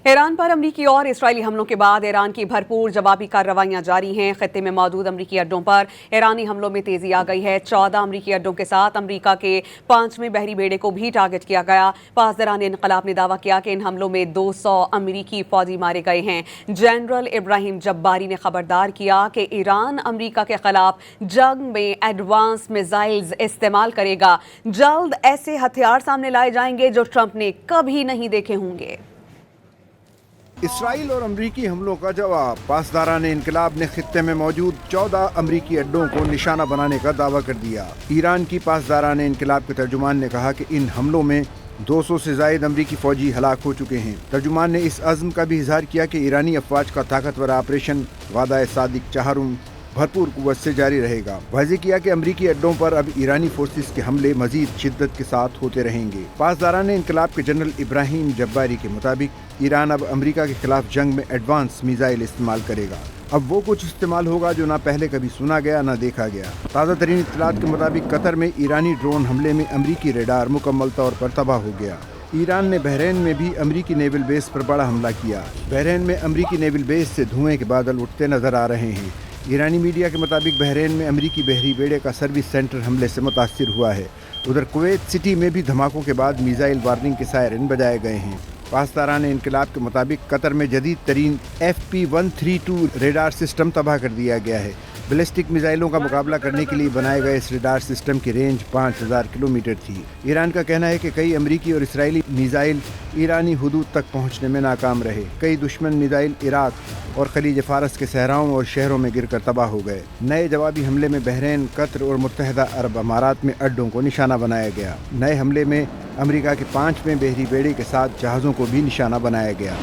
Iran पर अमरीकी और इसराइली हमलों के बाद ईरान की भरपूर जवाबी कार्रवाइयां जारी हैं। खत्ते में मौजूद अमरीकी अड्डों पर ईरानी हमलों में तेजी आ गई है। 14 अमरीकी अड्डों के साथ अमरीका के 5वें बहरी बेड़े को भी टारगेट किया गया। पासदारान इनकलाब ने दावा किया कि इन हमलों में 200 अमरीकी फौजी मारे गए हैं। जनरल इब्राहिम जब्बारी ने खबरदार किया कि ईरान अमरीका के खिलाफ जंग में एडवांस मिसाइल्स इस्तेमाल करेगा। जल्द ऐसे हथियार सामने लाए जाएंगे जो ट्रंप ने कभी नहीं देखे होंगे। इसराइल और अमरीकी हमलों का जवाब। पासदारान इनकलाब ने खित्ते में मौजूद 14 अमरीकी अड्डों को निशाना बनाने का दावा कर दिया। ईरान की पासदारान इनकलाब के तर्जुमान ने कहा कि इन हमलों में 200 से जायद अमरीकी फौजी हलाक हो चुके हैं। तर्जुमान ने इस अज़्म का भी इजहार किया कि ईरानी अफवाज का ताकतवर ऑपरेशन वादा सादिक चहारुम भरपूर कुव्वत से जारी रहेगा। वाज़ेह किया कि अमरीकी अड्डों पर अब ईरानी फोर्सेस के हमले मजीद शिद्दत के साथ होते रहेंगे। पासदारान इनकलाब के जनरल इब्राहिम जब्बारी के मुताबिक ईरान अब अमरीका के खिलाफ जंग में एडवांस मिसाइल इस्तेमाल करेगा। अब वो कुछ इस्तेमाल होगा जो ना पहले कभी सुना गया ना देखा गया। ताज़ा तरीन इत्तलात के मुताबिक कतर में ईरानी ड्रोन हमले में अमरीकी रेडार मुकम्मल तौर पर तबाह हो गया। ईरान ने बहरीन में भी अमरीकी नेवल बेस पर बड़ा हमला किया। बहरीन में अमरीकी नेवल बेस से धुएं के बादल उठते नजर आ रहे हैं। ईरानी मीडिया के मुताबिक बहरीन में अमरीकी बहरी बेड़े का सर्विस सेंटर हमले से मुतासिर हुआ है। उधर कुवैत सिटी में भी धमाकों के बाद मिसाइल वार्निंग के सायरन बजाए गए हैं। पासदारान इनकलाब के मुताबिक कतर में जदीद तरीन FP-132 रेडार सिस्टम तबाह कर दिया गया है। बैलिस्टिक मिसाइलों का मुकाबला करने के लिए बनाए गए इस रेडार सिस्टम की रेंज 5000 किलोमीटर थी। ईरान का कहना है कि कई अमरीकी और इसराइली मिसाइल ईरानी हुदूद तक पहुंचने में नाकाम रहे। कई दुश्मन मिसाइल इराक और खलीज फारस के सहराओं और शहरों में गिरकर तबाह हो गए। नए जवाबी हमले में बहरीन, कतर और मुत्तहिदा अरब अमारात में अड्डों को निशाना बनाया गया। नए हमले में अमरीका के 5वें बहरी बेड़े के साथ जहाज़ों को भी निशाना बनाया गया।